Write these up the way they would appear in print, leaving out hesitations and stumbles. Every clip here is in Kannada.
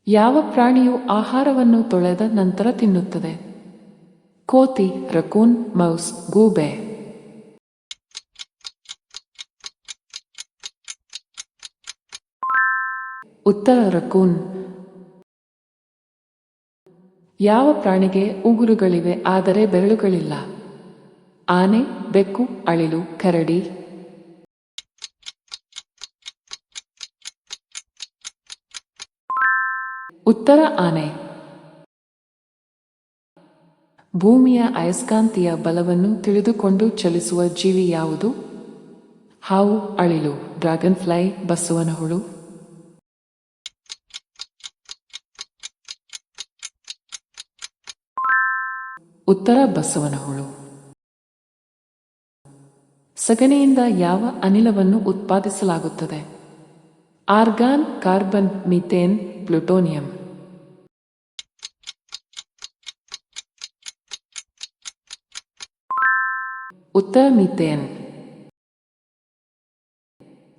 ಯಾವ ಪ್ರಾಣಿಯು ಆಹಾರವನ್ನು ತೊಳೆದ ನಂತರ ತಿನ್ನುತ್ತದೆ? ಕೋತಿ, ರಕೂನ್, ಮೌಸ್, ಗೂಬೆ. ಉತ್ತರ ರಕೂನ್. ಯಾವ ಪ್ರಾಣಿಗೆ ಉಗುರುಗಳಿವೆ ಆದರೆ ಬೆರಳುಗಳಿಲ್ಲ? ಆನೆ, ಬೆಕ್ಕು, ಅಳಿಲು, ಕರಡಿ. ಉತ್ತರ ಆನೆ. ಭೂಮಿಯ ಅಯಸ್ಕಾಂತೀಯ ಬಲವನ್ನು ತಿಳಿದುಕೊಂಡು ಚಲಿಸುವ ಜೀವಿ ಯಾವುದು? ಹಾವು, ಅಳಿಲು, ಡ್ರ್ಯಾಗನ್ ಫ್ಲೈ, ಬಸವನ ಹುಳು. ಉತ್ತರ ಬಸವನ ಹುಳು. ಸಗಣಿಯಿಂದ ಯಾವ ಅನಿಲವನ್ನು ಉತ್ಪಾದಿಸಲಾಗುತ್ತದೆ? Argon, carbon, methane, plutonium. ಉತ್ತರ ಮೀಥೇನ್.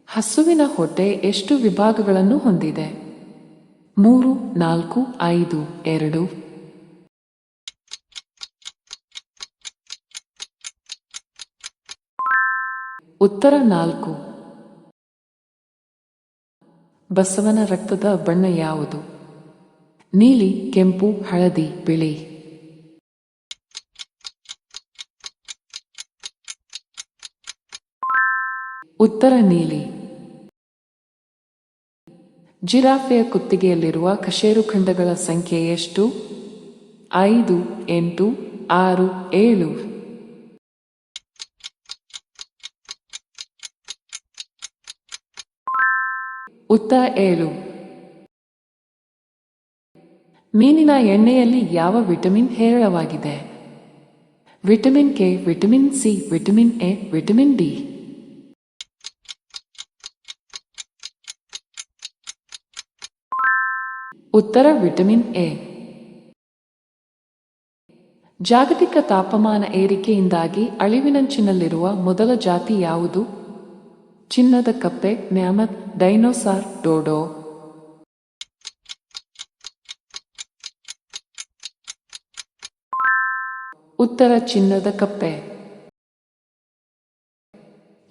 ಹಸುವಿನ ಹೊಟ್ಟೆ ಎಷ್ಟು ವಿಭಾಗಗಳನ್ನು ಹೊಂದಿದೆ? 3, 4, 5, 2. ಉತ್ತರ 4. ಬಸವನ ರಕ್ತದ ಬಣ್ಣ ಯಾವುದು? ನೀಲಿ, ಕೆಂಪು, ಹಳದಿ, ಬಿಳಿ. ಉತ್ತರ ನೀಲಿ. ಜಿರಾಫೆಯ ಕುತ್ತಿಗೆಯಲ್ಲಿರುವ ಕಶೇರುಖಂಡಗಳ ಸಂಖ್ಯೆ ಎಷ್ಟು? 5, 8, 6, 7. ಉತ್ತರ 7. ಮೀನಿನ ಎಣ್ಣೆಯಲ್ಲಿ ಯಾವ ವಿಟಮಿನ್ ಹೇರಳವಾಗಿದೆ? Vitamin K, vitamin C, vitamin A, vitamin D. ಉತ್ತರ ವಿಟಮಿನ್ ಎ. ಜಾಗತಿಕ ತಾಪಮಾನ ಏರಿಕೆಯಿಂದಾಗಿ ಅಳಿವಿನಂಚಿನಲ್ಲಿರುವ ಮೊದಲ ಜಾತಿ ಯಾವುದು? ಚಿನ್ನದ ಕಪ್ಪೆ, ಮ್ಯಾಮತ್, ಡೈನೋಸಾರ್, ಡೋಡೋ. ಉತ್ತರ ಚಿನ್ನದ ಕಪ್ಪೆ.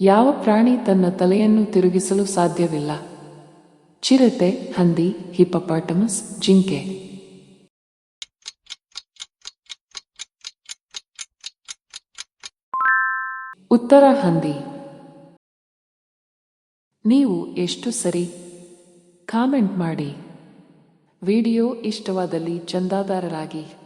ಯಾವ ಪ್ರಾಣಿ ತನ್ನ ತಲೆಯನ್ನು ತಿರುಗಿಸಲು ಸಾಧ್ಯವಿಲ್ಲ? ಚಿರತೆ, ಹಂದಿ, ಹಿಪ್ಪೋಪಾಟಮಸ್, ಜಿಂಕೆ. ಉತ್ತರ ಹಂದಿ. ನೀವು ಎಷ್ಟು ಸರಿ ಕಾಮೆಂಟ್ ಮಾಡಿ. ವಿಡಿಯೋ ಇಷ್ಟವಾದಲ್ಲಿ ಚಂದಾದಾರರಾಗಿ.